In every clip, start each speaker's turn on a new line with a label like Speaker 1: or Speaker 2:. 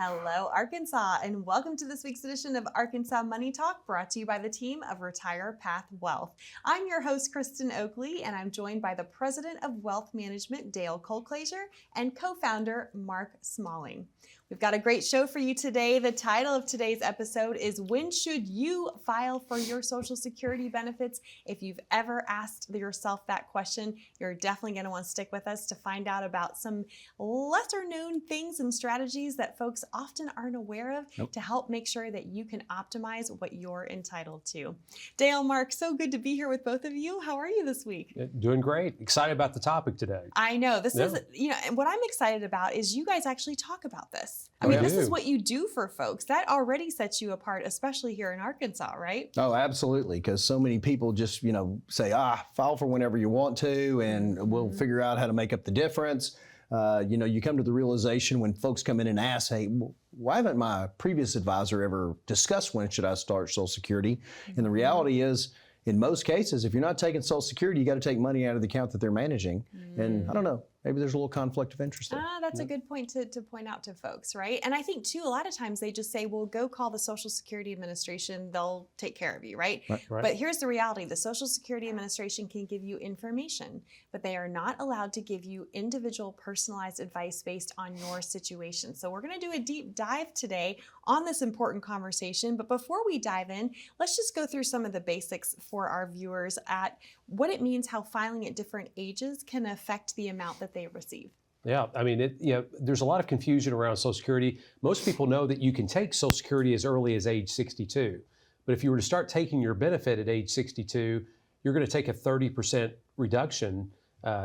Speaker 1: Hello, Arkansas, and welcome to this week's edition of Arkansas Money Talk, brought to you by the team of Retire Path Wealth. I'm your host, Kristen Oakley, and I'm joined by the President of Wealth Management, Dale Colclasure, and co-founder, Mark Smalling. We've got a great show for you today. The title of today's episode is When Should You File for Your Social Security Benefits? If you've ever asked yourself that question, you're definitely going to want to stick with us to find out about some lesser known things and strategies that folks often aren't aware of to help make sure that you can optimize what you're entitled to. Dale, Mark, so good to be here with both of you. How are you this week?
Speaker 2: Doing great. Excited about the topic today.
Speaker 1: I know. This is, and what I'm excited about is you guys actually talk about this. I mean, this is what you do for folks. That already sets you apart, especially here in Arkansas, right?
Speaker 3: Oh, absolutely. Because so many people just, say, file for whenever you want to, and we'll figure out how to make up the difference. You come to the realization when folks come in and ask, hey, why haven't my previous advisor ever discussed when should I start Social Security? And the reality is, in most cases, if you're not taking Social Security, you got to take money out of the account that they're managing. And I don't know, maybe there's a little conflict of interest there.
Speaker 1: That's a good point to point out to folks, right? And I think, too, a lot of times they just say, well, go call the Social Security Administration. They'll take care of you, right? But here's the reality. The Social Security Administration can give you information, but they are not allowed to give you individual personalized advice based on your situation. So we're going to do a deep dive today on this important conversation. But before we dive in, let's just go through some of the basics for our viewers at what it means how filing at different ages can affect the amount that they receive.
Speaker 2: Yeah, I mean, there's a lot of confusion around Social Security. Most people know that you can take Social Security as early as age 62. But if you were to start taking your benefit at age 62, you're going to take a 30% reduction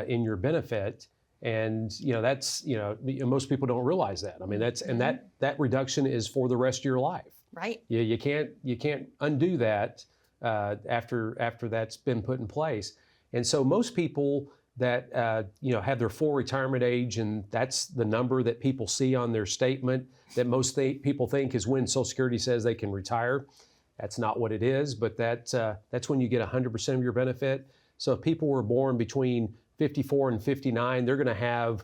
Speaker 2: in your benefit. And, that's, most people don't realize that. I mean, that reduction is for the rest of your life.
Speaker 1: Right.
Speaker 2: You can't undo that after that's been put in place. And so most people that have their full retirement age, and that's the number that people see on their statement that most people think is when Social Security says they can retire. That's not what it is, but that's when you get 100% of your benefit. So if people were born between 54 and 59, they're going to have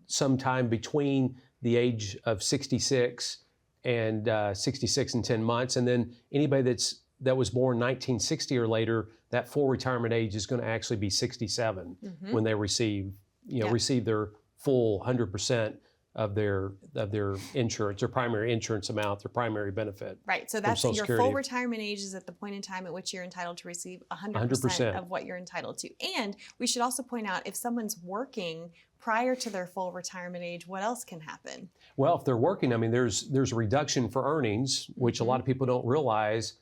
Speaker 2: sometime between the age of 66 and 66 and 10 months. And then anybody that was born 1960 or later, that full retirement age is going to actually be 67 when they receive their full 100% of their insurance, their primary insurance amount, their primary benefit.
Speaker 1: Right. So that's your full retirement age is at the point in time at which you're entitled to receive 100% of what you're entitled to. And we should also point out, if someone's working prior to their full retirement age, what else can happen?
Speaker 2: Well, if they're working, I mean, there's a reduction for earnings, which a lot of people don't realize.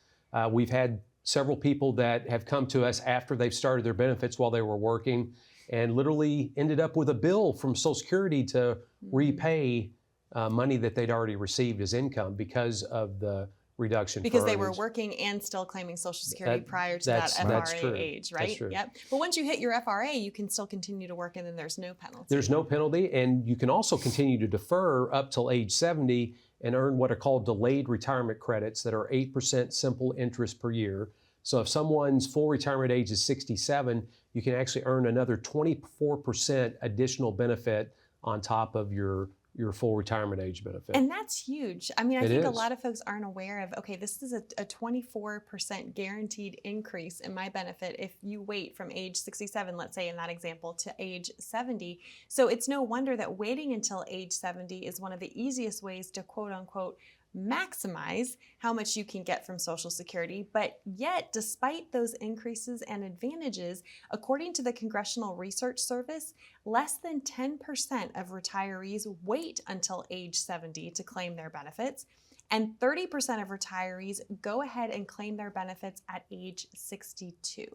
Speaker 2: We've had several people that have come to us after they've started their benefits while they were working and literally ended up with a bill from Social Security to repay money that they'd already received as income because of the reduction.
Speaker 1: Because they were working and still claiming Social Security prior to that FRA age, right?
Speaker 2: That's true.
Speaker 1: Yep. But once you hit your FRA, you can still continue to work and then there's no penalty.
Speaker 2: There's no penalty, and you can also continue to defer up till age 70 and earn what are called delayed retirement credits that are 8% simple interest per year. So if someone's full retirement age is 67, you can actually earn another 24% additional benefit on top of your full retirement age benefit.
Speaker 1: And that's huge. I mean, I think a lot of folks aren't aware of, okay, this is a 24% guaranteed increase in my benefit if you wait from age 67, let's say in that example, to age 70. So it's no wonder that waiting until age 70 is one of the easiest ways to quote unquote maximize how much you can get from Social Security. But yet, despite those increases and advantages, according to the Congressional Research Service, less than 10% of retirees wait until age 70 to claim their benefits, and 30% of retirees go ahead and claim their benefits at age 62.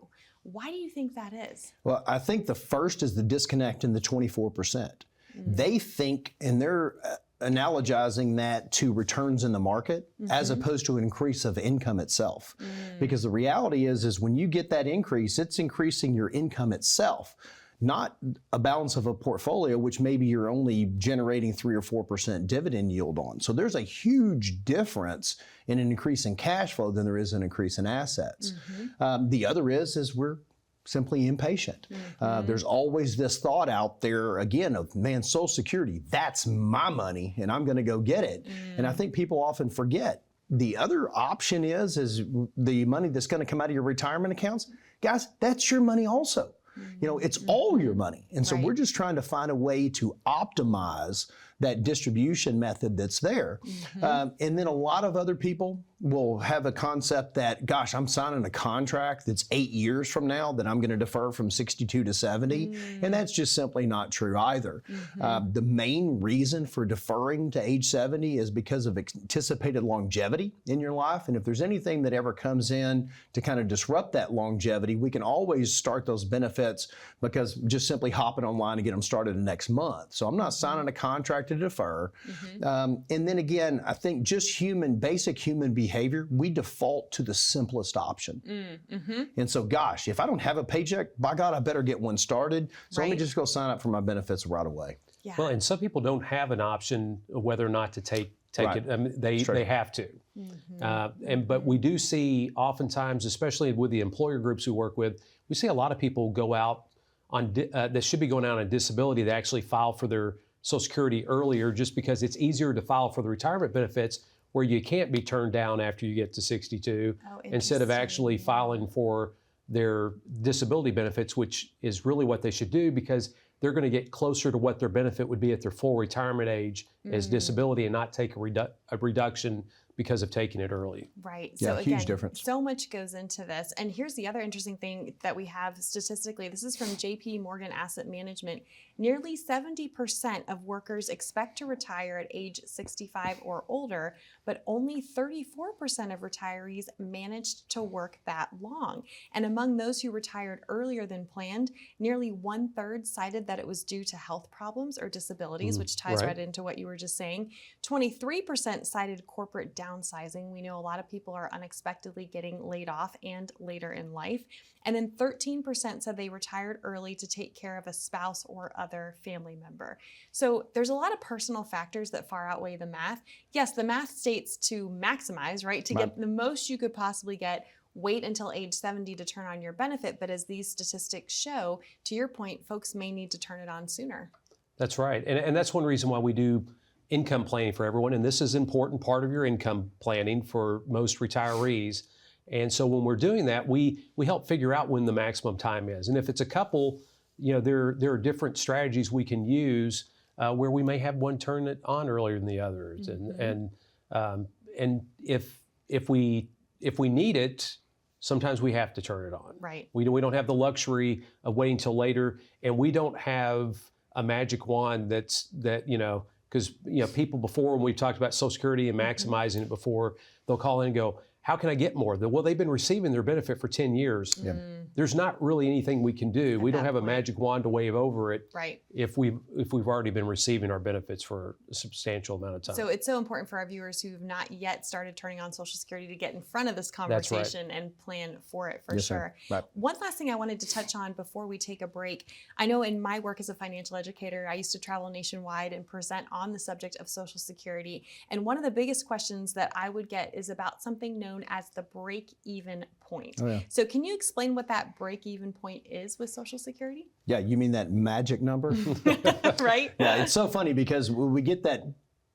Speaker 1: Why do you think that is?
Speaker 3: Well, I think the first is the disconnect in the 24%. They think, and they're analogizing that to returns in the market as opposed to an increase of income itself. Because the reality is when you get that increase, it's increasing your income itself, not a balance of a portfolio, which maybe you're only generating 3 or 4% dividend yield on. So there's a huge difference in an increase in cash flow than there is an increase in assets. The other is we're simply impatient. There's always this thought out there, again, of, man, Social Security, that's my money, and I'm going to go get it. And I think people often forget. The other option is the money that's going to come out of your retirement accounts. Guys, that's your money also. You know, it's all your money. And so we're just trying to find a way to optimize that distribution method that's there. And then a lot of other people will have a concept that, gosh, I'm signing a contract that's 8 years from now that I'm going to defer from 62 to 70. And that's just simply not true either. The main reason for deferring to age 70 is because of anticipated longevity in your life. And if there's anything that ever comes in to kind of disrupt that longevity, we can always start those benefits because just simply hopping online and get them started the next month. So I'm not signing a contract to defer. And then again, I think just basic human behavior, we default to the simplest option. And so, gosh, if I don't have a paycheck, by God, I better get one started. So let me just go sign up for my benefits right away.
Speaker 1: Yeah.
Speaker 2: Well, and some people don't have an option of whether or not to take it. I mean, they have to. But we do see oftentimes, especially with the employer groups we work with, we see a lot of people go out on that should be going out on disability that actually file for their Social Security earlier, just because it's easier to file for the retirement benefits where you can't be turned down after you get to 62, instead of actually filing for their disability benefits, which is really what they should do, because they're going to get closer to what their benefit would be at their full retirement age as disability, and not take a reduction because of taking it early.
Speaker 1: Right.
Speaker 3: Yeah,
Speaker 1: so
Speaker 3: huge
Speaker 1: again,
Speaker 3: difference.
Speaker 1: So much goes into this. And here's the other interesting thing that we have statistically. This is from JP Morgan Asset Management. Nearly 70% of workers expect to retire at age 65 or older, but only 34% of retirees managed to work that long. And among those who retired earlier than planned, nearly 1/3 cited that it was due to health problems or disabilities, which ties right into what you were just saying. 23% cited corporate downsizing. We know a lot of people are unexpectedly getting laid off and later in life. And then 13% said they retired early to take care of a spouse or other family member. So there's a lot of personal factors that far outweigh the math. Yes, the math states to maximize, right? To get the most you could possibly get, wait until age 70 to turn on your benefit. But as these statistics show, to your point, folks may need to turn it on sooner.
Speaker 2: That's right. And that's one reason why we do income planning for everyone. And this is an important part of your income planning for most retirees. And so when we're doing that, we help figure out when the maximum time is. And if it's a couple, you know, there are different strategies we can use where we may have one turn it on earlier than the others. And if we need it, sometimes we have to turn it on.
Speaker 1: Right.
Speaker 2: We don't have the luxury of waiting till later, and we don't have a magic wand that because people before, when we've talked about Social Security and maximizing it before, they'll call in and go, how can I get more? Well, they've been receiving their benefit for 10 years. There's not really anything we can do. We don't have a magic wand to wave over it if we've already been receiving our benefits for a substantial amount of time.
Speaker 1: So it's so important for our viewers who have not yet started turning on Social Security to get in front of this conversation and plan for it for sure.
Speaker 3: Right.
Speaker 1: One last thing I wanted to touch on before we take a break. I know in my work as a financial educator, I used to travel nationwide and present on the subject of Social Security. And one of the biggest questions that I would get is about something known as the break-even point. So can you explain what that break-even point is with Social Security?
Speaker 3: Yeah, you mean that magic number?
Speaker 1: Right?
Speaker 3: Yeah, it's so funny because we get that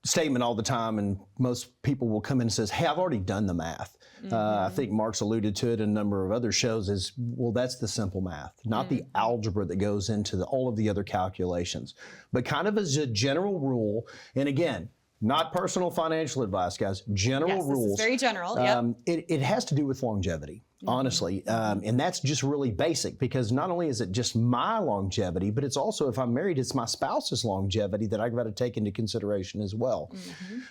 Speaker 3: statement all the time, and most people will come in and says, hey, I've already done the math. I think Mark's alluded to it in a number of other shows is, well, that's the simple math, not the algebra that goes into all of the other calculations. But kind of as a general rule, and again, not personal financial advice, guys, general rules.
Speaker 1: This is very general,
Speaker 3: it has to do with longevity, honestly. And that's just really basic, because not only is it just my longevity, but it's also, if I'm married, it's my spouse's longevity that I've got to take into consideration as well.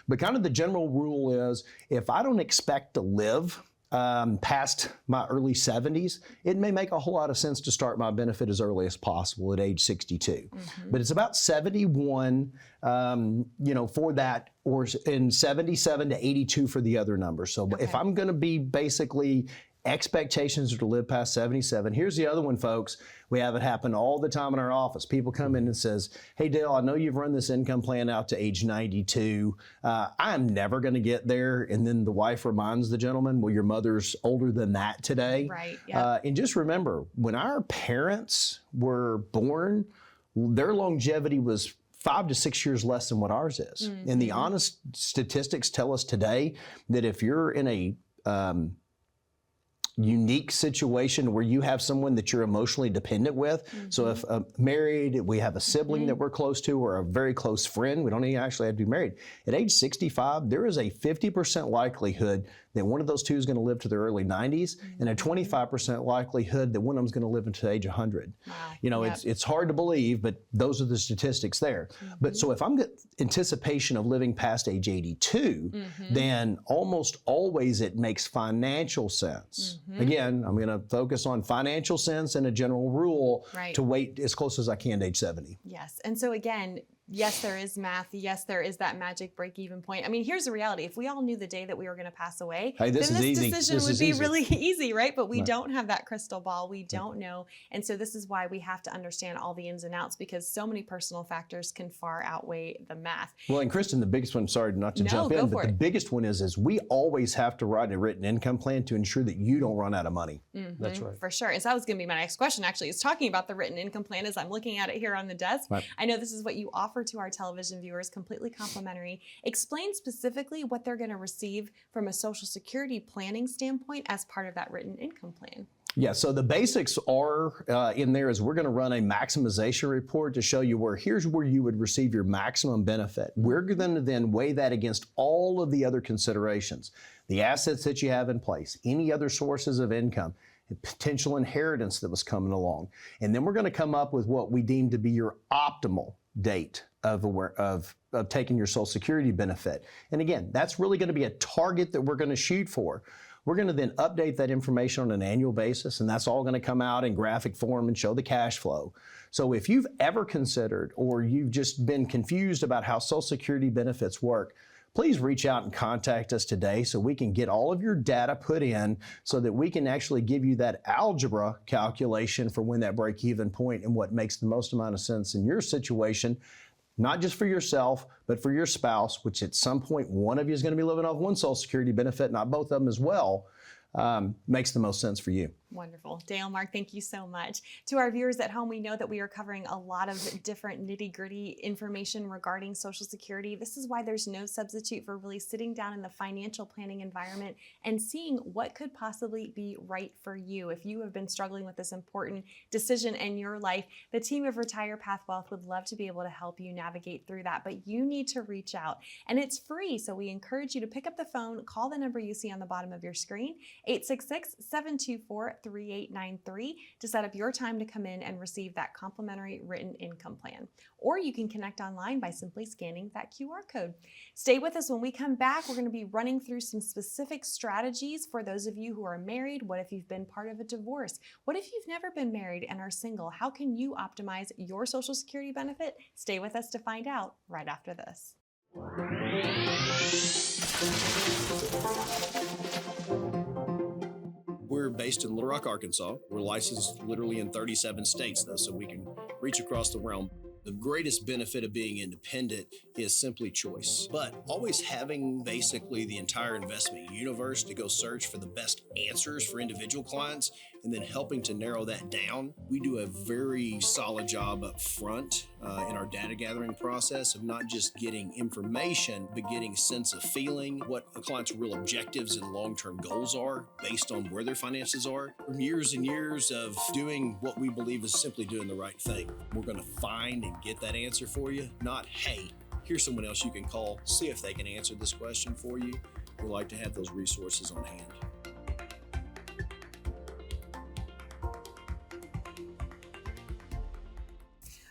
Speaker 3: But kind of the general rule is, if I don't expect to live past my early 70s, it may make a whole lot of sense to start my benefit as early as possible at age 62. But it's about 71, for that, or in 77 to 82 for the other numbers. So if I'm going to be basically expectations are to live past 77. Here's the other one, folks. We have it happen all the time in our office. People come in and says, hey, Dale, I know you've run this income plan out to age 92. I'm never going to get there. And then the wife reminds the gentleman, well, your mother's older than that today.
Speaker 1: Right. Yeah.
Speaker 3: And just remember, when our parents were born, their longevity was 5 to 6 years less than what ours is.
Speaker 1: Mm-hmm.
Speaker 3: And the honest statistics tell us today that if you're in a unique situation where you have someone that you're emotionally dependent with. Mm-hmm. So if married, we have a sibling that we're close to or a very close friend, we don't even actually have to be married. At age 65, there is a 50% likelihood that one of those two is going to live to their early 90s and a 25% likelihood that one of them is going to live into age 100.
Speaker 1: Wow.
Speaker 3: You know, it's hard to believe, but those are the statistics there. But so if I'm got anticipation of living past age 82, then almost always it makes financial sense. Again, I'm going to focus on financial sense and a general rule to wait as close as I can to age 70.
Speaker 1: Yes. And so again, yes, there is math. Yes, there is that magic break-even point. I mean, here's the reality. If we all knew the day that we were going to pass away,
Speaker 3: hey,
Speaker 1: then this
Speaker 3: easy.
Speaker 1: decision would be really easy, right? But we don't have that crystal ball. We don't know. And so this is why we have to understand all the ins and outs, because so many personal factors can far outweigh the math.
Speaker 3: Well, and Kristen, the biggest one, sorry not to jump in, but the biggest one is we always have to write a written income plan to ensure that you don't run out of money.
Speaker 2: That's right.
Speaker 1: For sure. And so that was going to be my next question, actually, is talking about the written income plan as I'm looking at it here on the desk.
Speaker 3: Right.
Speaker 1: I know this is what you offer to our television viewers, completely complimentary. Explain specifically what they're going to receive from a Social Security planning standpoint as part of that written income plan.
Speaker 3: Yeah, so the basics are in there is we're going to run a maximization report to show you here's where you would receive your maximum benefit. We're going to then weigh that against all of the other considerations, the assets that you have in place, any other sources of income, potential inheritance that was coming along. And then we're going to come up with what we deem to be your optimal date of taking your Social Security benefit. And again, that's really going to be a target that we're going to shoot for. We're going to then update that information on an annual basis, and that's all going to come out in graphic form and show the cash flow. So if you've ever considered or you've just been confused about how Social Security benefits work, please reach out and contact us today so we can get all of your data put in so that we can actually give you that algebra calculation for when that break-even point and what makes the most amount of sense in your situation, not just for yourself, but for your spouse, which at some point one of you is going to be living off one Social Security benefit, not both of them as well, makes the most sense for you.
Speaker 1: Wonderful. Dale, Mark, thank you so much. To our viewers at home, we know that we are covering a lot of different nitty-gritty information regarding Social Security. This is why there's no substitute for really sitting down in the financial planning environment and seeing what could possibly be right for you. If you have been struggling with this important decision in your life, the team of Retire Path Wealth would love to be able to help you navigate through that, but you need to reach out. And it's free, so we encourage you to pick up the phone, call the number you see on the bottom of your screen, 866-724-3893, to set up your time to come in and receive that complimentary written income plan. Or you can connect online by simply scanning that QR code. Stay with us. When we come back, we're going to be running through some specific strategies for those of you who are married. What if you've been part of a divorce? What if you've never been married and are single? How can you optimize your Social Security benefit? Stay with us to find out right after this.
Speaker 4: We're based in Little Rock, Arkansas. We're licensed literally in 37 states, though, so we can reach across the realm. The greatest benefit of being independent is simply choice, but always having basically the entire investment universe to go search for the best answers for individual clients and then helping to narrow that down. We do a very solid job up front in our data gathering process of not just getting information, but getting a sense of feeling what a client's real objectives and long-term goals are based on where their finances are. From years and years of doing what we believe is simply doing the right thing, we're going to find and get that answer for you, not, hey, here's someone else you can call, see if they can answer this question for you. We like to have those resources on hand.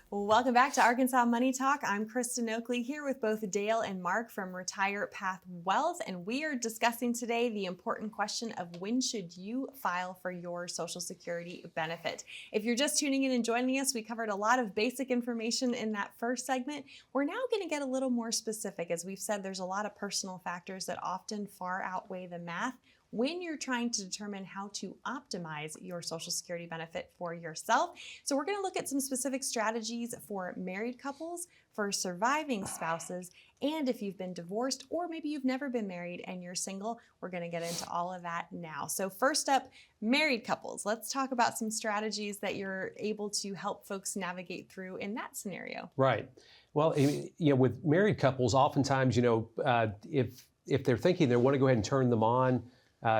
Speaker 1: Welcome back to Arkansas Money Talk. I'm Kristen Oakley here with both Dale and Mark from Retire Path Wealth, and we are discussing today the important question of when should you file for your Social Security benefit. If you're just tuning in and joining us, we covered a lot of basic information in that first segment. We're now going to get a little more specific. As we've said, there's a lot of personal factors that often far outweigh the math. when you're trying to determine how to optimize your Social Security benefit for yourself. So we're going to look at some specific strategies for married couples, for surviving spouses, and if you've been divorced or maybe you've never been married and you're single, we're going to get into all of that now. So first up, married couples. Let's talk about some strategies that you're able to help folks navigate through in that scenario.
Speaker 2: Right. Well, with married couples, oftentimes, if they're thinking they want to go ahead and turn them on,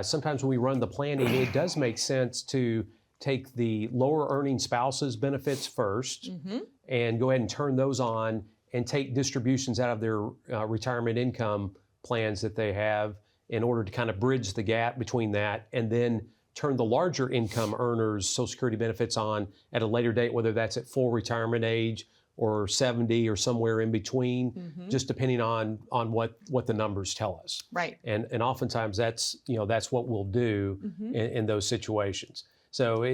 Speaker 2: sometimes when we run the planning, it does make sense to take the lower earning spouses benefits first and go ahead and turn those on and take distributions out of their retirement income plans that they have in order to kind of bridge the gap between that, and then turn the larger income earners' Social Security benefits on at a later date, whether that's at full retirement age or 70 or somewhere in between, just depending on what the numbers tell us.
Speaker 1: Right.
Speaker 2: And oftentimes that's what we'll do in those situations. So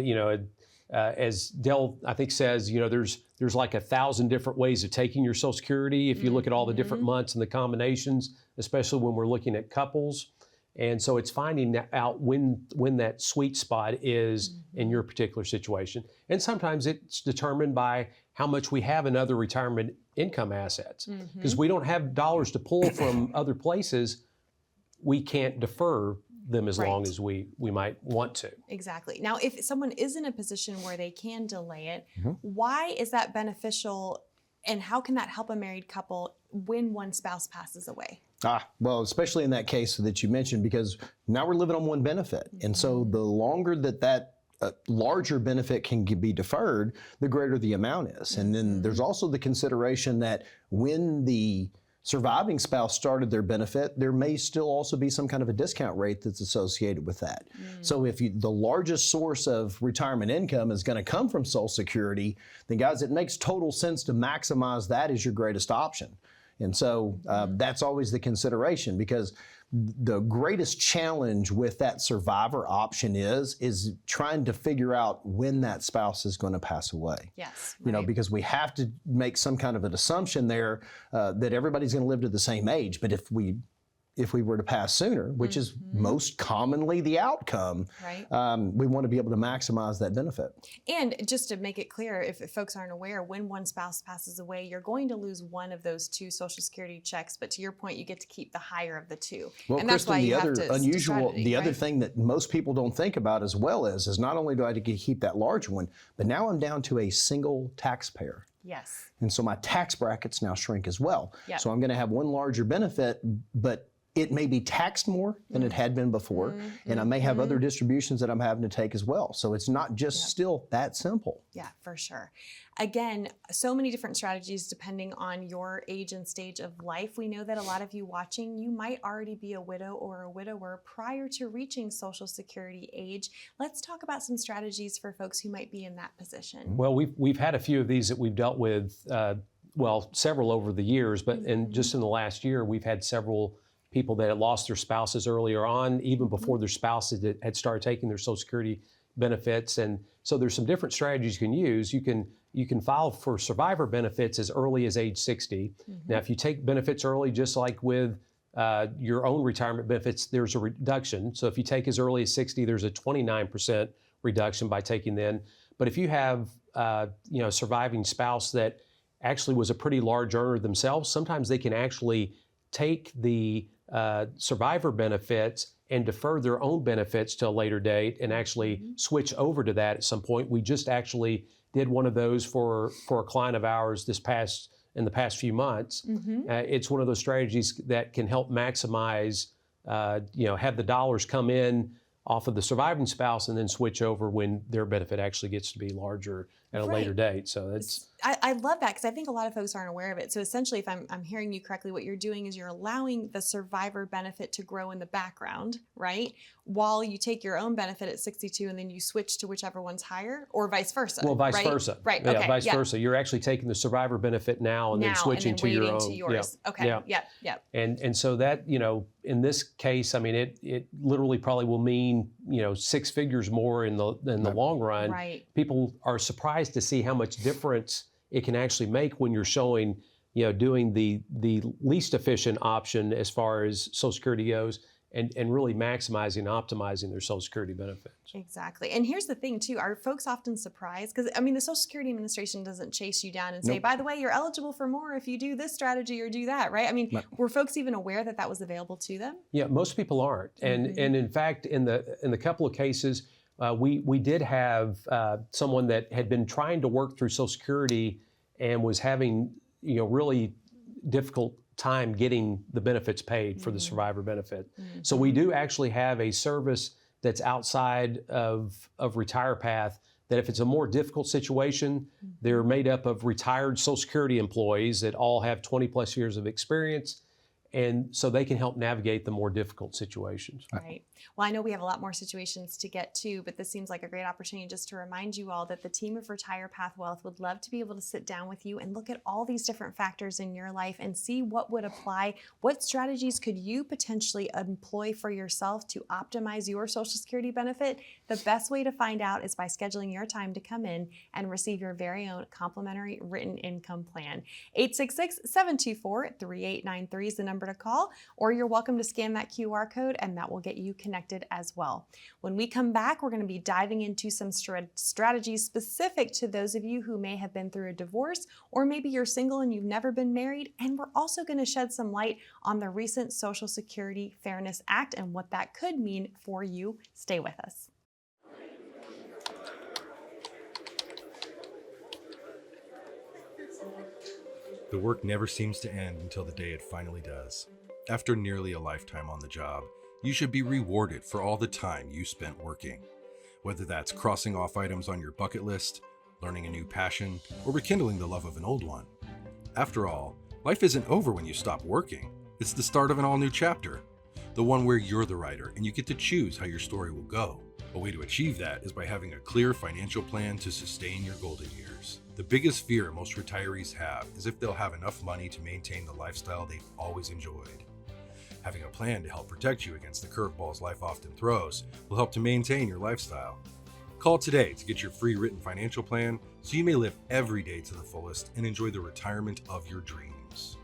Speaker 2: as Dell I think says, there's like 1,000 different ways of taking your Social Security if you look at all the different months and the combinations, especially when we're looking at couples. And so it's finding out when that sweet spot is in your particular situation. And sometimes it's determined by how much we have in other retirement income assets. Because we don't have dollars to pull from other places, we can't defer them as long as we might want to.
Speaker 1: Exactly. Now, if someone is in a position where they can delay it, why is that beneficial, and how can that help a married couple when one spouse passes away?
Speaker 3: Well, especially in that case that you mentioned, because now we're living on one benefit. And so the longer that larger benefit can be deferred, the greater the amount is. And then there's also the consideration that when the surviving spouse started their benefit, there may still also be some kind of a discount rate that's associated with that. So if the largest source of retirement income is going to come from Social Security, then guys, it makes total sense to maximize that as your greatest option. And so that's always the consideration, because the greatest challenge with that survivor option is trying to figure out when that spouse is going to pass away.
Speaker 1: Yes.
Speaker 3: Because we have to make some kind of an assumption there that everybody's going to live to the same age. But if we were to pass sooner, which is most commonly the outcome, we want to be able to maximize that benefit.
Speaker 1: And just to make it clear, if folks aren't aware, when one spouse passes away, you're going to lose one of those two Social Security checks. But to your point, you get to keep the higher of the two.
Speaker 3: Well,
Speaker 1: and that's
Speaker 3: Kristen,
Speaker 1: why you
Speaker 3: the
Speaker 1: have
Speaker 3: other
Speaker 1: to
Speaker 3: unusual,
Speaker 1: strategy,
Speaker 3: the other thing that most people don't think about as well is not only do I get to keep that large one, but now I'm down to a single taxpayer.
Speaker 1: Yes.
Speaker 3: And so my tax brackets now shrink as well.
Speaker 1: Yep.
Speaker 3: So I'm going to have one larger benefit, but it may be taxed more than it had been before, and I may have other distributions that I'm having to take as well. So it's not just still that simple.
Speaker 1: Yeah, for sure. Again, so many different strategies depending on your age and stage of life. We know that a lot of you watching, you might already be a widow or a widower prior to reaching Social Security age. Let's talk about some strategies for folks who might be in that position.
Speaker 2: Well, we've had a few of these that we've dealt with, several over the years, but just in the last year, we've had several people that had lost their spouses earlier on, even before their spouses had started taking their Social Security benefits. And so there's some different strategies you can use. You can file for survivor benefits as early as age 60. Now, if you take benefits early, just like with your own retirement benefits, there's a reduction. So if you take as early as 60, there's a 29% reduction by taking then. But if you have a surviving spouse that actually was a pretty large earner themselves, sometimes they can actually take the survivor benefits and defer their own benefits to a later date and actually switch over to that at some point. We just actually did one of those for a client of ours in the past few months. It's one of those strategies that can help maximize, have the dollars come in off of the surviving spouse and then switch over when their benefit actually gets to be larger at a later date. So that's
Speaker 1: I love that, because I think a lot of folks aren't aware of it. So essentially, if I'm hearing you correctly, what you're doing is you're allowing the survivor benefit to grow in the background, right? While you take your own benefit at 62 and then you switch to whichever one's higher, or vice versa.
Speaker 2: Well, vice versa.
Speaker 1: Right.
Speaker 2: Yeah,
Speaker 1: Okay.
Speaker 2: vice versa. You're actually taking the survivor benefit now and then switching to your own.
Speaker 1: To yours.
Speaker 2: Yeah.
Speaker 1: Okay.
Speaker 2: Yeah.
Speaker 1: Yep.
Speaker 2: And so that, in this case, I mean, it literally probably will mean, 6 figures more in the long run.
Speaker 1: Right.
Speaker 2: People are surprised to see how much difference it can actually make when you're showing, doing the least efficient option as far as Social Security goes, and really maximizing and optimizing their Social Security benefits.
Speaker 1: Exactly. And here's the thing too, are folks often surprised? Because I mean, the Social Security Administration doesn't chase you down and say, by the way, you're eligible for more if you do this strategy or do that, right? I mean, were folks even aware that that was available to them?
Speaker 2: Yeah, most people aren't. And in fact, in the couple of cases, we did have someone that had been trying to work through Social Security and was having really difficult time getting the benefits paid for the survivor benefit. So we do actually have a service that's outside of Retire Path, that if it's a more difficult situation, they're made up of retired Social Security employees that all have 20 plus years of experience. And so they can help navigate the more difficult situations.
Speaker 1: Right. Well, I know we have a lot more situations to get to, but this seems like a great opportunity just to remind you all that the team of Retire Path Wealth would love to be able to sit down with you and look at all these different factors in your life and see what would apply. What strategies could you potentially employ for yourself to optimize your Social Security benefit? The best way to find out is by scheduling your time to come in and receive your very own complimentary written income plan. 866-724-3893 is the number to call, or you're welcome to scan that QR code and that will get you connected as well. When we come back, we're going to be diving into some strategies specific to those of you who may have been through a divorce, or maybe you're single and you've never been married. And we're also going to shed some light on the recent Social Security Fairness Act and what that could mean for you. Stay with us.
Speaker 5: The work never seems to end until the day it finally does. After nearly a lifetime on the job, you should be rewarded for all the time you spent working. Whether that's crossing off items on your bucket list, learning a new passion, or rekindling the love of an old one. After all, life isn't over when you stop working. It's the start of an all-new chapter. The one where you're the writer and you get to choose how your story will go. A way to achieve that is by having a clear financial plan to sustain your golden years. The biggest fear most retirees have is if they'll have enough money to maintain the lifestyle they've always enjoyed. Having a plan to help protect you against the curveballs life often throws will help to maintain your lifestyle. Call today to get your free written financial plan so you may live every day to the fullest and enjoy the retirement of your dreams.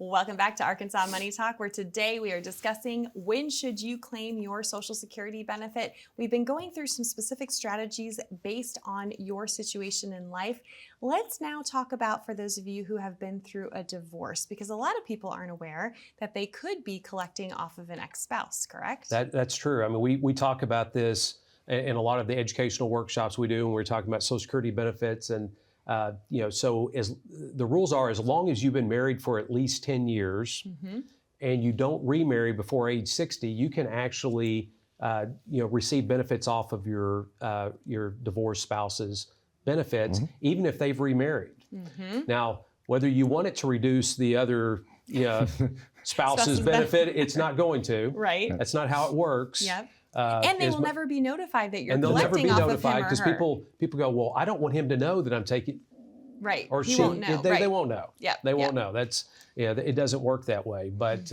Speaker 1: Welcome back to Arkansas Money Talk, where today we are discussing when should you claim your Social Security benefit. We've been going through some specific strategies based on your situation in life. Let's now talk about, for those of you who have been through a divorce, because a lot of people aren't aware that they could be collecting off of an ex-spouse, correct?
Speaker 2: That's true. I mean, we talk about this in a lot of the educational workshops we do when we're talking about Social Security benefits. And so as the rules are, as long as you've been married for at least 10 years and you don't remarry before age 60, you can actually, receive benefits off of your divorced spouse's benefits, even if they've remarried. Now, whether you want it to reduce the other spouse's benefit, it's not going to.
Speaker 1: Right.
Speaker 2: That's not how it works.
Speaker 1: Yep. And they will never be notified that you're collecting off of him or her. And they'll never be notified because people go, well, I don't want him to know that I'm taking. Right.
Speaker 2: Or
Speaker 1: he
Speaker 2: she
Speaker 1: won't know.
Speaker 2: They won't know.
Speaker 1: Yeah.
Speaker 2: They won't know. That's it doesn't work that way. But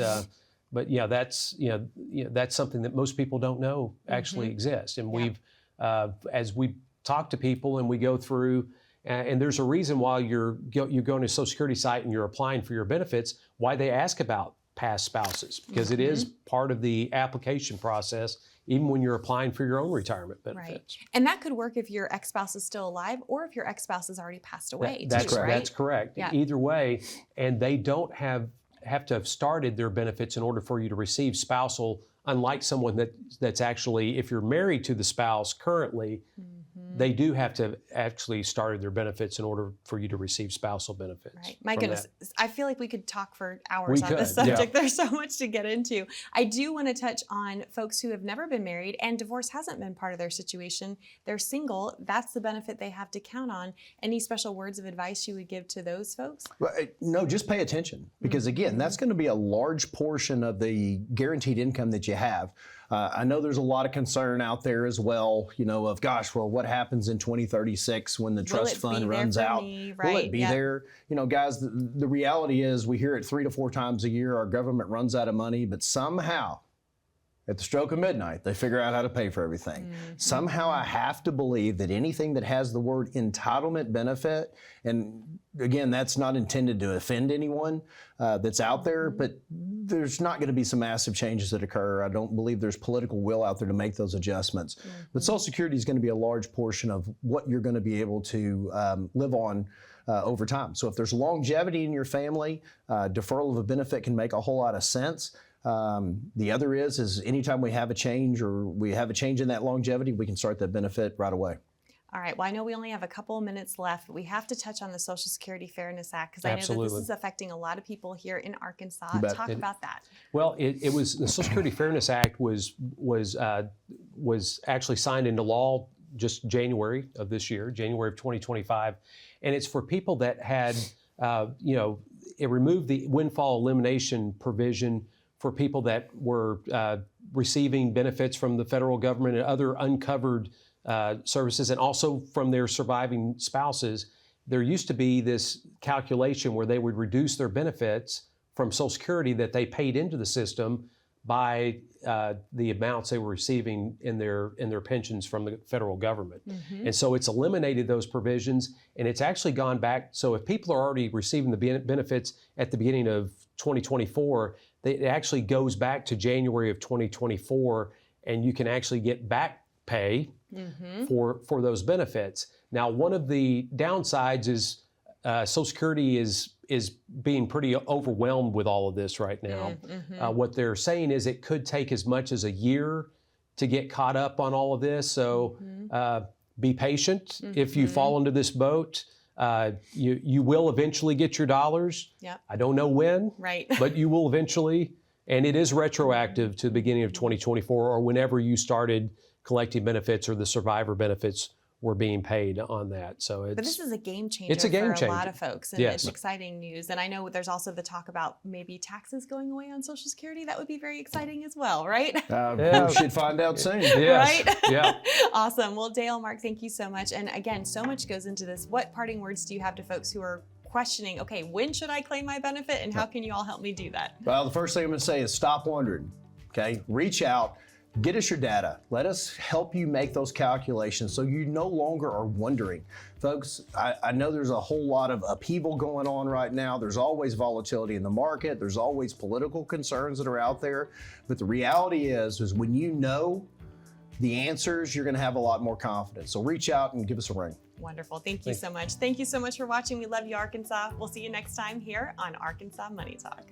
Speaker 2: that's that's something that most people don't know actually exists. And we've as we talk to people and we go through. And there's a reason why you're going to a Social Security site and you're applying for your benefits, why they ask about past spouses, because it is part of the application process, even when you're applying for your own retirement benefits. Right.
Speaker 1: And that could work if your ex-spouse is still alive or if your ex-spouse has already passed away.
Speaker 2: That's
Speaker 1: too,
Speaker 2: correct.
Speaker 1: Right?
Speaker 2: That's correct. Yeah. Either way, and they don't have to have started their benefits in order for you to receive spousal, unlike someone that's actually, if you're married to the spouse currently, they do have to actually started their benefits in order for you to receive spousal benefits.
Speaker 1: Right. My goodness. I feel like we could talk for hours on this subject. There's so much to get into. I do want to touch on folks who have never been married and divorce hasn't been part of their situation. They're single. That's the benefit they have to count on. Any special words of advice you would give to those folks?
Speaker 3: Well, no, just pay attention, because again, that's going to be a large portion of the guaranteed income that you have. I know there's a lot of concern out there as well, of gosh, well, what happens in 2036 when the trust fund runs out? Will it be there? Guys, the reality is we hear it 3 to 4 times a year. Our government runs out of money, but somehow at the stroke of midnight, they figure out how to pay for everything. Somehow I have to believe that anything that has the word entitlement benefit, and again, that's not intended to offend anyone that's out there, but there's not going to be some massive changes that occur. I don't believe there's political will out there to make those adjustments. But Social Security is going to be a large portion of what you're going to be able to live on over time. So if there's longevity in your family, deferral of a benefit can make a whole lot of sense. The other is anytime we have a change or we have a change in that longevity, we can start that benefit right away.
Speaker 1: All right. Well, I know we only have a couple of minutes left, but we have to touch on the Social Security Fairness Act because I know that this is affecting a lot of people here in Arkansas. Talk about that.
Speaker 2: Well, it was the Social Security Fairness Act was actually signed into law just January of this year, January of 2025, and it's for people that had, it removed the windfall elimination provision for people that were receiving benefits from the federal government and other uncovered services, and also from their surviving spouses. There used to be this calculation where they would reduce their benefits from Social Security that they paid into the system by the amounts they were receiving in their pensions from the federal government. And so it's eliminated those provisions, and it's actually gone back. So if people are already receiving the benefits at the beginning of 2024, it actually goes back to January of 2024, and you can actually get back pay for those benefits. Now, one of the downsides is Social Security is being pretty overwhelmed with all of this right now. What they're saying is it could take as much as a year to get caught up on all of this. So be patient. If you fall into this boat, you will eventually get your dollars. I don't know when, but you will eventually. And it is retroactive to the beginning of 2024 or whenever you started collecting benefits or the survivor benefits were being paid on that. So
Speaker 1: but this is a game changer for a lot of folks, and it's exciting news. And I know there's also the talk about maybe taxes going away on Social Security. That would be very exciting as well, right?
Speaker 3: We should find out soon.
Speaker 1: Right? Yeah. Awesome. Well, Dale, Mark, thank you so much. And again, so much goes into this. What parting words do you have to folks who are questioning, okay, when should I claim my benefit, and how can you all help me do that?
Speaker 3: Well, the first thing I'm going to say is stop wondering, okay? Reach out. Get us your data. Let us help you make those calculations so you no longer are wondering. Folks, I know there's a whole lot of upheaval going on right now. There's always volatility in the market. There's always political concerns that are out there. But the reality is when you know the answers, you're going to have a lot more confidence. So reach out and give us a ring.
Speaker 1: Wonderful. Thank you so much. Thank you so much for watching. We love you, Arkansas. We'll see you next time here on Arkansas Money Talk.